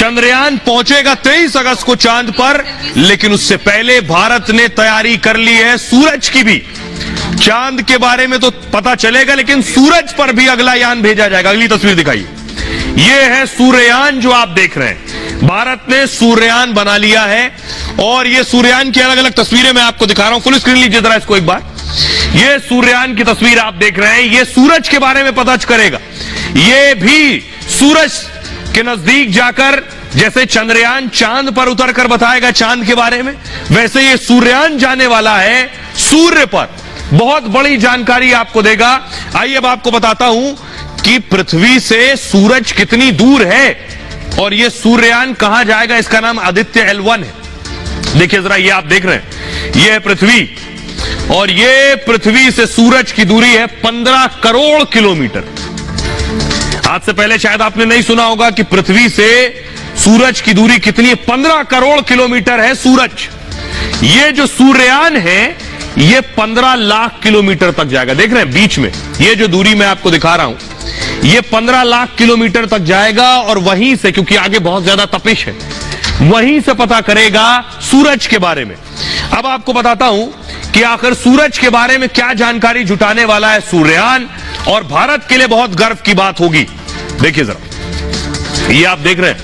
चंद्रयान पहुंचेगा 23 अगस्त को चांद पर, लेकिन उससे पहले भारत ने तैयारी कर ली है सूरज की भी। चांद के बारे में तो पता चलेगा, लेकिन सूरज पर भी अगला यान भेजा जाएगा। अगली तस्वीर दिखाइए, यह है सूर्ययान जो आप देख रहे हैं। भारत ने सूर्ययान बना लिया है और यह सूर्ययान की अलग अलग तस्वीरें मैं आपको दिखा रहा हूं। फुल स्क्रीन लीजिए जरा इसको एक बार। यह सूर्ययान की तस्वीर आप देख रहे हैं, यह सूरज के बारे में पता करेगा। यह भी सूरज के नजदीक जाकर, जैसे चंद्रयान चांद पर उतरकर बताएगा चांद के बारे में, वैसे यह सूर्ययान जाने वाला है सूर्य पर, बहुत बड़ी जानकारी आपको देगा। आइए अब आपको बताता हूं कि पृथ्वी से सूरज कितनी दूर है और यह सूर्ययान कहां जाएगा। इसका नाम आदित्य L1 है। देखिए जरा, यह आप देख रहे हैं, यह है पृथ्वी और यह पृथ्वी से सूरज की दूरी है 15 करोड़ किलोमीटर। आज से पहले शायद आपने नहीं सुना होगा कि पृथ्वी से सूरज की दूरी कितनी है। 15 करोड़ किलोमीटर है सूरज। यह जो सूर्ययान है यह 15 लाख किलोमीटर तक जाएगा। देख रहे हैं बीच में यह जो दूरी मैं आपको दिखा रहा हूं, यह 15 लाख किलोमीटर तक जाएगा और वहीं से, क्योंकि आगे बहुत ज्यादा तपिश है, वहीं से पता करेगा सूरज के बारे में। अब आपको बताता हूं कि आखिर सूरज के बारे में क्या जानकारी जुटाने वाला है सूर्ययान, और भारत के लिए बहुत गर्व की बात होगी। देखिए जरा, ये आप देख रहे हैं,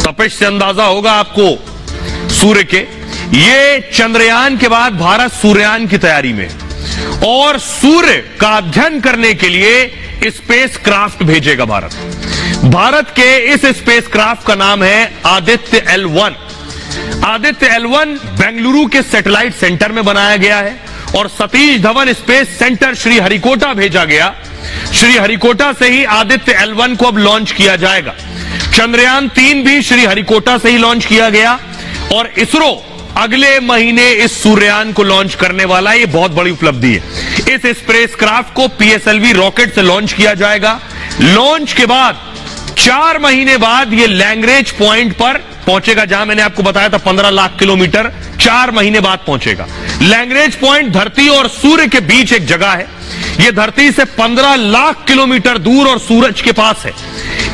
तपिश से अंदाजा होगा आपको सूर्य के। ये चंद्रयान के बाद भारत सूर्ययान की तैयारी में है और सूर्य का अध्ययन करने के लिए स्पेस क्राफ्ट भेजेगा भारत। भारत के इस स्पेस क्राफ्ट का नाम है आदित्य L1। आदित्य L1 बेंगलुरु के सैटेलाइट सेंटर में बनाया गया है और सतीश धवन स्पेस सेंटर श्रीहरिकोटा भेजा गया। श्रीहरिकोटा से ही आदित्य L1 को अब लॉन्च किया जाएगा। चंद्रयान 3 भी श्रीहरिकोटा से ही लॉन्च किया गया और इसरो अगले महीने इस सूर्ययान को लॉन्च करने वाला है। यह बहुत बड़ी उपलब्धि है। इस स्पेसक्राफ्ट को PSLV रॉकेट से लॉन्च किया जाएगा। लॉन्च के बाद 4 महीने बाद यह लैंग्रेज पॉइंट पर पहुंचेगा, जहां मैंने आपको बताया था 15 लाख किलोमीटर 4 महीने बाद पहुंचेगा। लैंग्रेज पॉइंट धरती और सूर्य के बीच एक जगह है। यह धरती से 15 लाख किलोमीटर दूर और सूरज के पास है।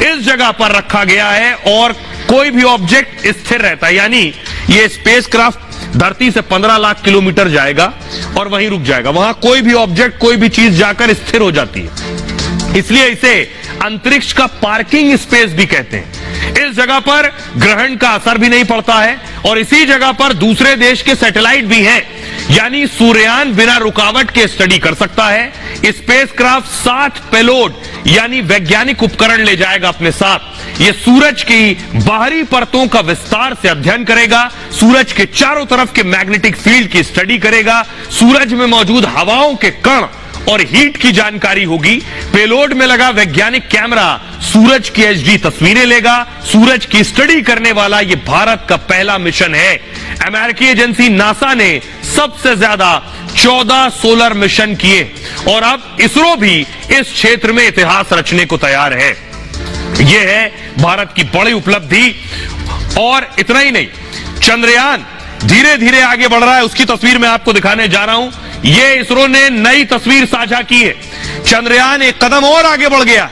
इस जगह पर रखा गया है और कोई भी ऑब्जेक्ट स्थिर रहता है, यानी यह स्पेसक्राफ्ट धरती से 15 लाख किलोमीटर जाएगा और वहीं रुक जाएगा। वहां कोई भी ऑब्जेक्ट, कोई भी चीज जाकर स्थिर हो जाती है, इसलिए इसे अंतरिक्ष का पार्किंग स्पेस भी कहते हैं। इस जगह पर ग्रहण का असर भी नहीं पड़ता है और इसी जगह पर दूसरे देश के सैटेलाइट भी हैं, यानी सूर्ययान बिना रुकावट के स्टडी कर सकता है। स्पेसक्राफ्ट 60 पेलोड यानी वैज्ञानिक उपकरण ले जाएगा अपने साथ। यह सूरज की बाहरी परतों का विस्तार से अध्ययन करेगा, सूरज के चारों तरफ के मैग्नेटिक फील्ड की स्टडी करेगा, सूरज में मौजूद हवाओं के कण और हीट की जानकारी होगी। पेलोड में लगा वैज्ञानिक कैमरा सूरज की HD तस्वीरें लेगा। सूरज की स्टडी करने वाला यह भारत का पहला मिशन है। अमेरिकी एजेंसी नासा ने सबसे ज्यादा 14 सोलर मिशन किए और अब इसरो भी इस क्षेत्र में इतिहास रचने को तैयार है। यह है भारत की बड़ी उपलब्धि। और इतना ही नहीं, चंद्रयान धीरे धीरे आगे बढ़ रहा है, उसकी तस्वीर मैं आपको दिखाने जा रहा हूं। यह इसरो ने नई तस्वीर साझा की है। चंद्रयान एक कदम और आगे बढ़ गया।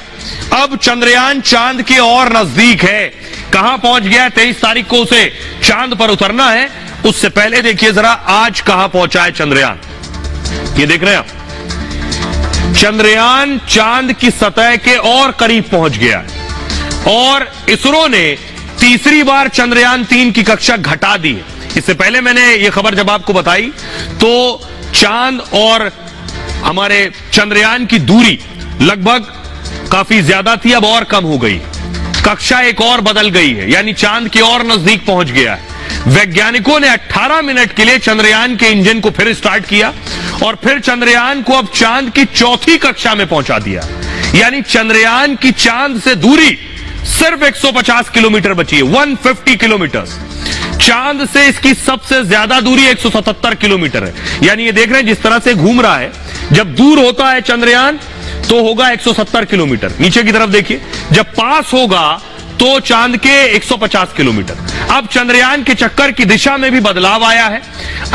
अब चंद्रयान चांद के और नजदीक है। कहां पहुंच गया है? 23 तारीख को उसे चांद पर उतरना है। उससे पहले देखिए जरा आज कहां पहुंचा है चंद्रयान। ये देख रहे हैं आप, चंद्रयान चांद की सतह के और करीब पहुंच गया है और इसरो ने तीसरी बार चंद्रयान 3 की कक्षा घटा दी है। इससे पहले मैंने ये खबर जब आपको बताई तो चांद और हमारे चंद्रयान की दूरी लगभग काफी ज्यादा थी, अब और कम हो गई। कक्षा एक और बदल गई है, यानी चांद के और नजदीक पहुंच गया है। वैज्ञानिकों ने 18 मिनट के लिए चंद्रयान के इंजन को फिर स्टार्ट किया और फिर चंद्रयान को अब चांद की चौथी कक्षा में पहुंचा दिया, यानी चंद्रयान की चांद से दूरी सिर्फ 150 किलोमीटर बची है, 150 किलोमीटर। चांद से इसकी सबसे ज्यादा दूरी 177 किलोमीटर है। यानी ये देख रहे हैं जिस तरह से घूम रहा है, जब दूर होता है चंद्रयान तो होगा 170 किलोमीटर। नीचे की तरफ देखिए, जब पास होगा तो चांद के 150 किलोमीटर। अब चंद्रयान के चक्कर की दिशा में भी बदलाव आया है।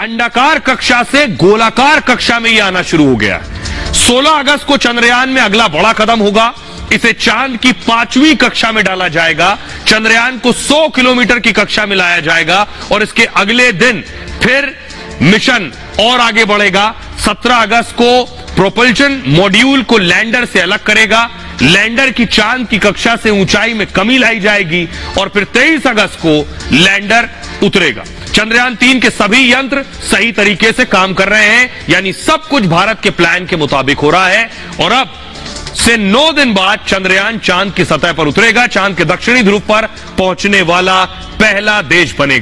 अंडाकार कक्षा से गोलाकार कक्षा में यह आना शुरू हो गया है। 16 अगस्त को चंद्रयान में अगला बड़ा कदम होगा इसे चांद की 5वीं कक्षा में डाला जाएगा। चंद्रयान को 100 किलोमीटर की कक्षा में लाया जाएगा और इसके अगले दिन फिर मिशन और आगे बढ़ेगा। 17 अगस्त को प्रोपल्शन मॉड्यूल को लैंडर से अलग करेगा। लैंडर की चांद की कक्षा से ऊंचाई में कमी लाई जाएगी और फिर 23 अगस्त को लैंडर उतरेगा। चंद्रयान 3 के सभी यंत्र सही तरीके से काम कर रहे हैं, यानी सब कुछ भारत के प्लान के मुताबिक हो रहा है और अब से 9 दिन बाद चंद्रयान चांद की सतह पर उतरेगा। चांद के दक्षिणी ध्रुव पर पहुंचने वाला पहला देश बनेगा।